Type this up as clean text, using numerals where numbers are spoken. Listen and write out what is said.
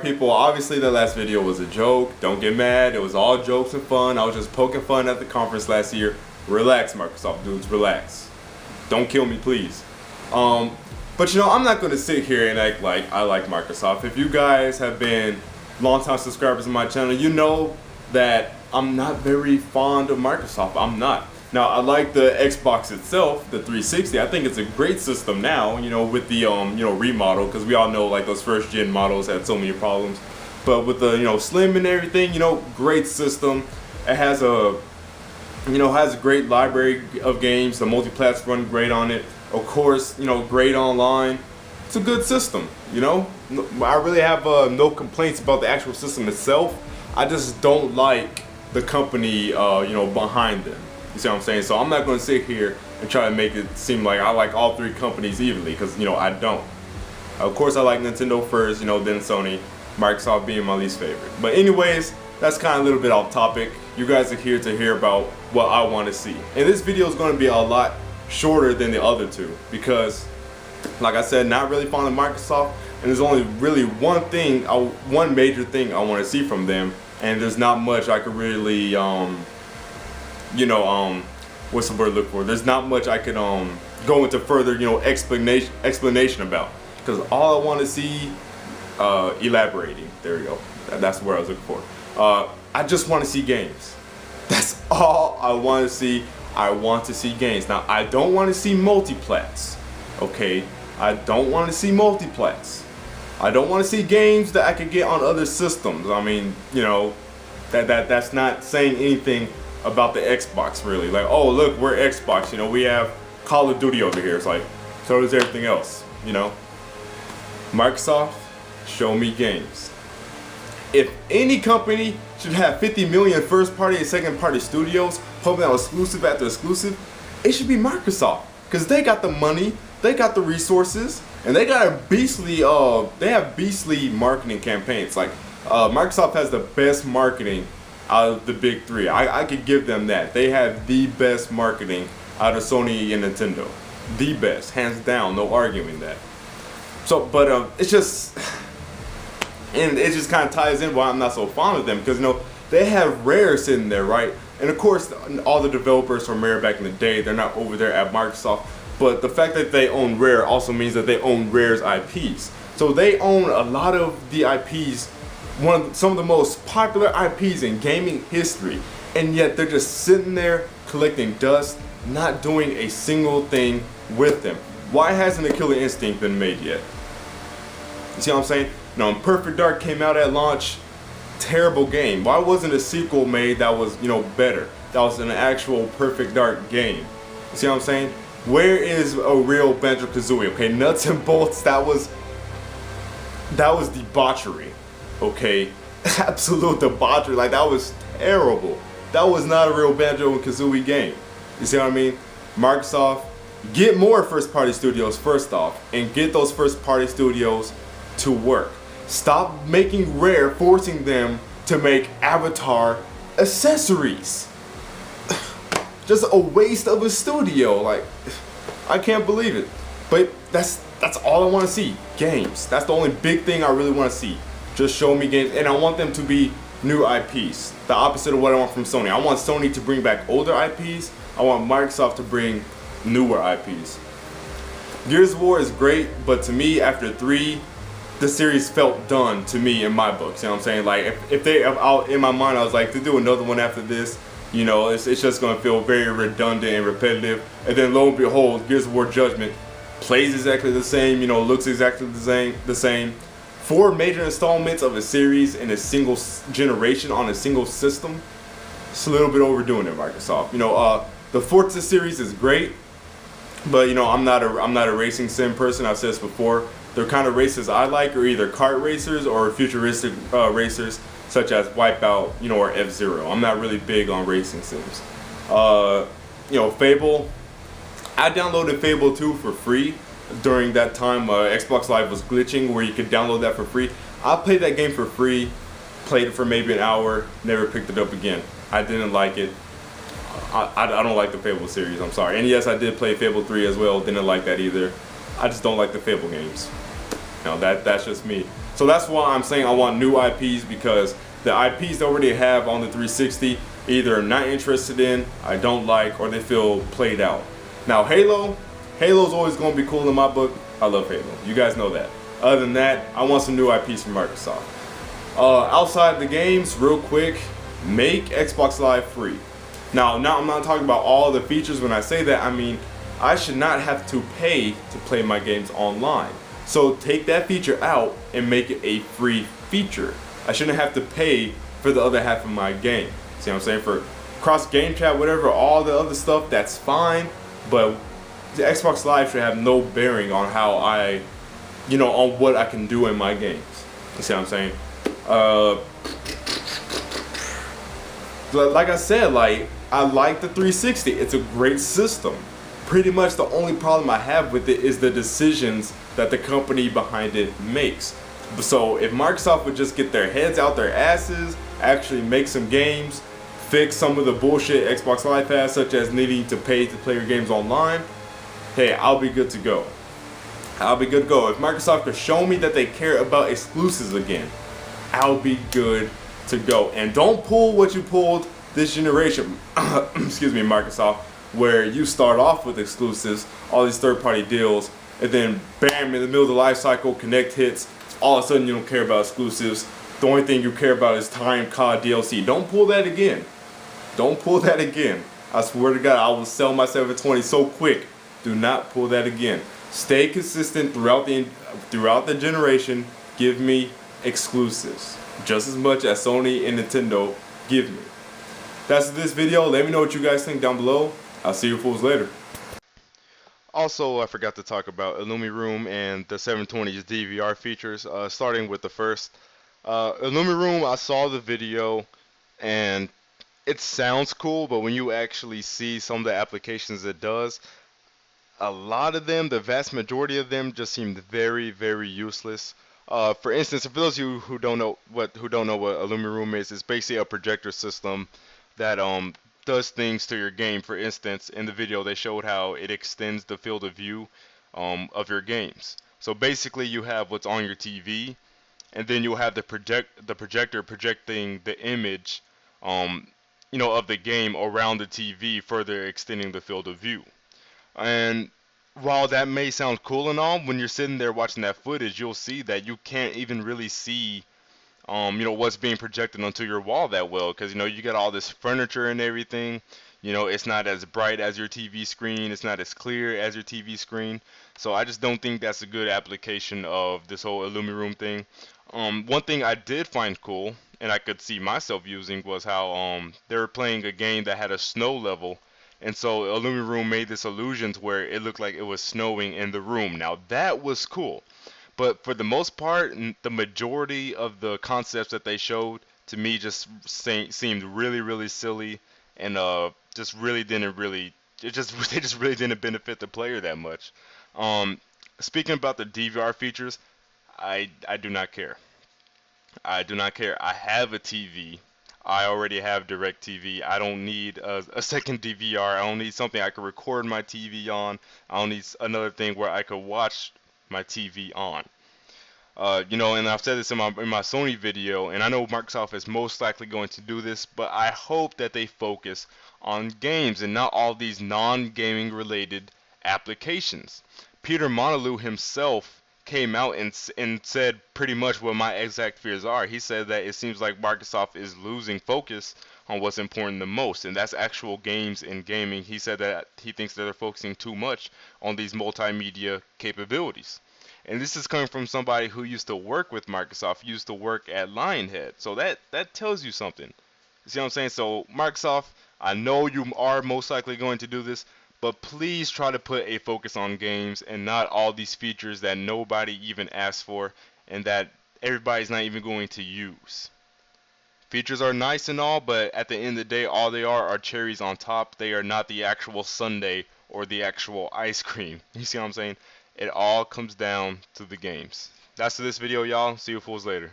Alright people, obviously the last video was a joke. Don't get mad. It was all jokes and fun. I was just poking fun at the conference last year. Relax, Microsoft dudes, relax. Don't kill me, please. But you know, I'm not going to sit here and act like I like Microsoft. If you guys have been long-time subscribers of my channel, you know that I'm not very fond of Microsoft. I'm not. Now, I like the Xbox itself, the 360. I think it's a great system now, you know, with the, remodel, because we all know, like, those first-gen models had so many problems. But with the, slim and everything, great system. It has a, has a great library of games. The multiplats run great on it. Of course, great online. It's a good system, I really have no complaints about the actual system itself. I just don't like the company, behind them. You see what I'm saying? So I'm not going to sit here and try to make it seem like I like all three companies evenly, because I don't. Of course I like Nintendo first, then Sony, Microsoft being my least favorite. But anyways, that's kind of a little bit off topic. You guys are here to hear about what I want to see. And this video is going to be a lot shorter than the other two, because like I said, not really fond of Microsoft, and there's only really one major thing I want to see from them, and there's not much I could really what's the word to look for? There's not much I could go into further, explanation about, because all I want to see, elaborating. There we go. That's where I was looking for. I just want to see games. That's all I want to see. I want to see games. Now, I don't want to see multiplats. Okay, I don't want to see multiplats. I don't want to see games that I could get on other systems. I mean, that's not saying anything about the Xbox really. Like, oh look, we're Xbox, we have Call of Duty over here. It's like, so does everything else, Microsoft, show me games. If any company should have 50 million first party and second party studios pumping out exclusive after exclusive, it should be Microsoft, because they got the money, they got the resources, and they got a beastly they have beastly marketing campaigns. Like Microsoft has the best marketing out of the big three. I could give them that. They have the best marketing out of Sony and Nintendo. The best, hands down, no arguing that. So, but it's just, and it just kind of ties in why I'm not so fond of them, because they have Rare sitting there, right? And of course, all the developers from Rare back in the day, they're not over there at Microsoft. But the fact that they own Rare also means that they own Rare's IPs. So they own a lot of the IPs, some of the most popular IPs in gaming history, and yet they're just sitting there collecting dust, not doing a single thing with them. Why hasn't a Killer Instinct been made yet? You see what I'm saying? Perfect Dark came out at launch, terrible game. Why wasn't a sequel made that was, better? That was an actual Perfect Dark game. You see what I'm saying? Where is a real Banjo-Kazooie? Okay, nuts and bolts, that was debauchery. Okay, absolute debauchery. Like, that was terrible. That was not a real Banjo-Kazooie game. You see what I mean? Microsoft, get more first-party studios first off, and get those first-party studios to work. Stop making Rare, forcing them to make Avatar accessories. Just a waste of a studio. Like, I can't believe it. But that's all I want to see. Games. That's the only big thing I really want to see. Just show me games, and I want them to be new IPs. The opposite of what I want from Sony. I want Sony to bring back older IPs. I want Microsoft to bring newer IPs. Gears of War is great, but to me, after 3, the series felt done to me in my books. You know what I'm saying? Like, if in my mind, I was like, to do another one after this, it's just going to feel very redundant and repetitive. And then lo and behold, Gears of War Judgment plays exactly the same, looks exactly the same. 4 major installments of a series in a single generation on a single system. It's a little bit overdoing it, Microsoft. The Forza series is great, but I'm not a racing sim person. I've said this before. The kind of races I like are either kart racers or futuristic racers, such as Wipeout, or F-Zero. I'm not really big on racing sims. Fable. I downloaded Fable 2 for free. During that time, Xbox Live was glitching where you could download that for free. I played that game for free, played it for maybe an hour, never picked it up again. I didn't like it. I don't like the Fable series, I'm sorry. And yes, I did play Fable 3 as well, didn't like that either. I just don't like the Fable games. That's just me. So that's why I'm saying I want new IPs, because the IPs they already have on the 360 either not interested in, I don't like, or they feel played out. Now Halo's always going to be cool in my book. I love Halo. You guys know that. Other than that, I want some new IPs from Microsoft. Outside the games, real quick, make Xbox Live free. Now I'm not talking about all the features. When I say that, I mean I should not have to pay to play my games online. So take that feature out and make it a free feature. I shouldn't have to pay for the other half of my game. See what I'm saying? For cross game chat, whatever, all the other stuff, that's fine. But the Xbox Live should have no bearing on how on what I can do in my games. You see what I'm saying? Like I said, I like the 360. It's a great system. Pretty much the only problem I have with it is the decisions that the company behind it makes. So if Microsoft would just get their heads out their asses, actually make some games, fix some of the bullshit Xbox Live has, such as needing to pay to play your games online, hey, I'll be good to go. I'll be good to go. If Microsoft could show me that they care about exclusives again, I'll be good to go. And don't pull what you pulled this generation, excuse me, Microsoft, where you start off with exclusives, all these third-party deals, and then bam, in the middle of the life cycle, Connect hits, all of a sudden you don't care about exclusives. The only thing you care about is time COD DLC. Don't pull that again. Don't pull that again. I swear to God, I will sell my 720 so quick. Do not pull that again. Stay consistent throughout the generation. Give me exclusives, just as much as Sony and Nintendo give me. That's this video. Let me know what you guys think down below. I'll see you fools later. Also, I forgot to talk about Illumiroom and the 720's DVR features, starting with the first. Illumiroom, I saw the video, and it sounds cool, but when you actually see some of the applications it does, a lot of them, the vast majority of them, just seemed very, very useless. For instance, for those of you who don't know what Illumiroom is, it's basically a projector system that does things to your game. For instance, in the video they showed how it extends the field of view of your games. So basically, you have what's on your TV, and then you'll have the projector projecting the image, of the game around the TV, further extending the field of view. And while that may sound cool and all, when you're sitting there watching that footage, you'll see that you can't even really see what's being projected onto your wall that well, because you got all this furniture and everything. It's not as bright as your TV screen, it's not as clear as your TV screen. So I just don't think that's a good application of this whole Illumiroom thing. One thing I did find cool, and I could see myself using, was how they were playing a game that had a snow level, and so Illumiroom made this illusion to where it looked like it was snowing in the room. Now that was cool. But for the most part, the majority of the concepts that they showed to me just seemed really, really silly, and just really didn't really they just really didn't benefit the player that much. Speaking about the DVR features, I do not care. I do not care. I have a TV. I already have DirecTV. I don't need a second DVR. I don't need something I can record my TV on. I don't need another thing where I could watch my TV on. And I've said this in my Sony video, and I know Microsoft is most likely going to do this, but I hope that they focus on games and not all these non-gaming related applications. Peter Molyneux himself came out and said pretty much what my exact fears are. He said that it seems like Microsoft is losing focus on what's important the most, and that's actual games and gaming. He said that he thinks that they're focusing too much on these multimedia capabilities. And this is coming from somebody who used to work with Microsoft, used to work at Lionhead. So that tells you something. You see what I'm saying? So Microsoft, I know you are most likely going to do this, but please try to put a focus on games and not all these features that nobody even asked for and that everybody's not even going to use. Features are nice and all, but at the end of the day, all they are cherries on top. They are not the actual sundae or the actual ice cream. You see what I'm saying? It all comes down to the games. That's this video, y'all. See you fools later.